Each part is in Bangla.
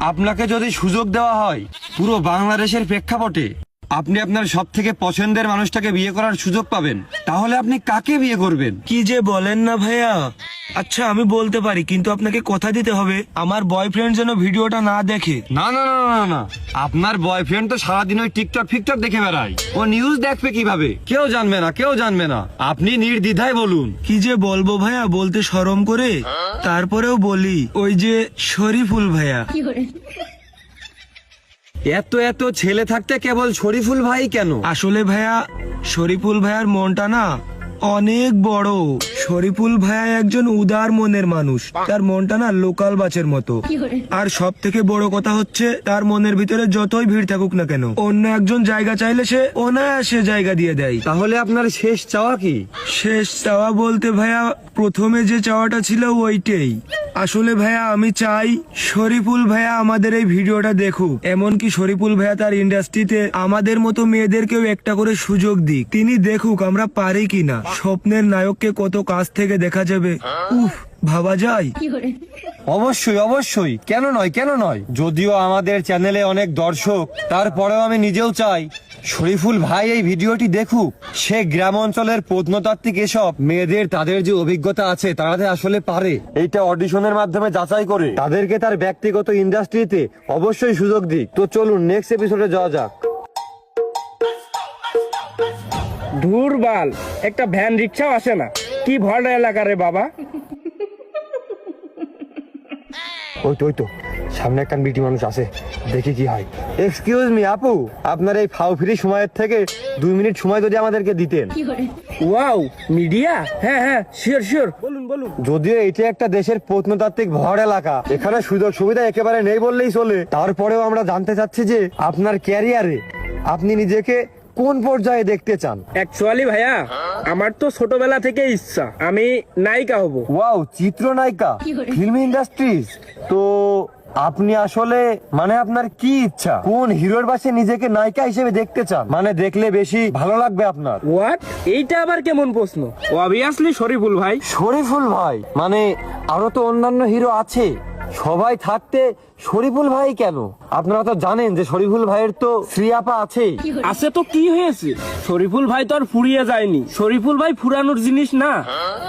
আপনাকে যদি সুযোগ দেওয়া হয় পুরো বাংলাদেশের প্রেক্ষাপটে আপনি আপনার সব থেকে পছন্দের মানুষটাকে বিয়ে করার সুযোগ পাবেন, তাহলে আপনি কাকে বিয়ে করবেন? কি যে বলেন না ভাইয়া। আচ্ছা আমি বলতে পারি, কিন্তু আপনাকে কথা দিতে হবে আমার বয়ফ্রেন্ড যেন ভিডিওটা না দেখে। না না না না না, আপনার বয়ফ্রেন্ড তো সারাদিন ওই টিকটক ফিকটক দেখে বেড়ায়, ও নিউজ দেখবে কিভাবে? কেউ জানবে না, কেউ জানবে না। আপনি নির্দ্বিধায় বলুন। কি যে বলবো ভাইয়া, বলতে শরম করে তারপরেও বলি, ওই যে শরীফুল ভাইয়া। এত এত ছেলে থাকতে কেবল শরীফুল ভাই কেন? আসলে ভাইয়া শরীফুল ভাইয়ার মনটা না অনেক বড়। শরীফুল ভাইয়া একজন উদার মনের মানুষ, তার মনটা না লোকাল বাসের মতো। আর সব থেকে বড় কথা হচ্ছে, তার মনের ভিতরে যতই ভিড় থাকুক না কেন, অন্য একজন জায়গা চাইলে সে অনায়াসে জায়গা দিয়ে দেয়। তাহলে আপনার শেষ চাওয়া কি? শেষ চাওয়া বলতে ভাইয়া প্রথমে যে চাওয়াটা ছিল ওইটাই। আসলে ভাইয়া আমি চাই শরীফুল ভাইয়া আমাদের এই ভিডিওটা দেখুক, এমনকি শরীফুল ভাইয়া তার ইন্ডাস্ট্রিতে আমাদের মতো মেয়েদেরকেও একটা করে সুযোগ দিক। তিনি দেখুক আমরা পারি কিনা। স্বপ্নের নায়ককে কত কাছ থেকে দেখা যাবে, উফ ভাবা যায়। অবশ্যই অবশ্যই, কেন নয় কেন নয়। যদিও আমাদের চ্যানেলে অনেক দর্শক, তারপরেও আমি নিজেও চাই শরীফুল ভাই এই ভিডিওটি দেখুক। সে গ্রাম অঞ্চলের প্রত্নতাত্ত্বিক এসব মেয়েদের তাদের যে অভিজ্ঞতা আছে তারা যে আসলে পারে, এইটা অডিশনের মাধ্যমে যাচাই করে তাদেরকে তার ব্যক্তিগত ইন্ডাস্ট্রিতে অবশ্যই সুযোগ দিক। তো চলুন নেক্সট এপিসোডে যাওয়া যাক। ধুরবাল, একটা ভ্যান রিক্সাও আসে না। কি ভরা এলাকা রে বাবা। ওই তো সামনে একটা বিটি মানুষ আছে, দেখি কি হয়। এক্সকিউজ মি আপু, আপনার এই ফাও ফ্রি সময়ের থেকে 2 মিনিট সময় যদি আমাদেরকে দিতেন। Wow, media? হ্যাঁ হ্যাঁ, শিওর শিওর, বলুন বলুন। যদিও এটা একটা দেশের প্রত্নতাত্ত্বিক ভর এলাকা, এখানে সুযোগ সুবিধা একেবারে নেই বললেই চলে, তারপরেও আমরা জানতে চাচ্ছি যে আপনার ক্যারিয়ারে আপনি নিজেকে কোন পর্যায়ে দেখতে চান? অ্যাকচুয়ালি ভাইয়া আমার তো ছোটবেলা থেকে ইচ্ছা আমি নায়িকা হব। ওয়াও, চিত্রনায়িকা, ফিল্ম ইন্ডাস্ট্রিজ। তো আপনি আসলে মানে আপনার কি ইচ্ছা? কোন হিরোর পাশে নিজেকে নায়িকা হিসেবে দেখতে চান? মানে দেখলে বেশি ভালো লাগবে আপনার? হোয়াট? এইটা আবার কেমন প্রশ্ন? অবভিয়াসলি শরীফুল ভাই। শরীফুল ভাই মানে আরো তো অন্যান্য হিরো আছে, সবাই থাকতে শরীফুল ভাই কেন? আপনারা তো জানেন যে শরীফুল ভাইয়ের তো শ্রী আপা আছে। আছে তো কি হয়েছে? শরীফুল ভাই তো আর ফুরিয়ে যায়নি। শরীফুল ভাই ফুরানোর জিনিস না।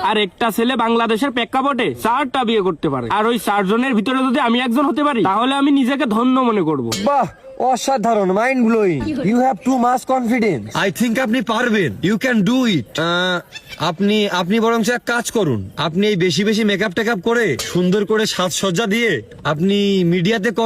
আর একটা ছেলে বাংলাদেশের প্রেক্ষাপটে 4টা বিয়ে করতে পারে, আর ওই 4 জনের ভিতরে যদি আমি একজন হতে পারি তাহলে আমি নিজেকে ধন্য মনে করব। বাহ, অসাধারণ, mind blowing. You have too much confidence. I think আপনি পারবেন, ইউ ক্যান ডু ইট। আপনি বরং এক কাজ করুন, আপনি এই বেশি বেশি মেকআপ টেকআপ করে সুন্দর করে সাজসজ্জা দিয়ে আপনি মিডিয়াতে কম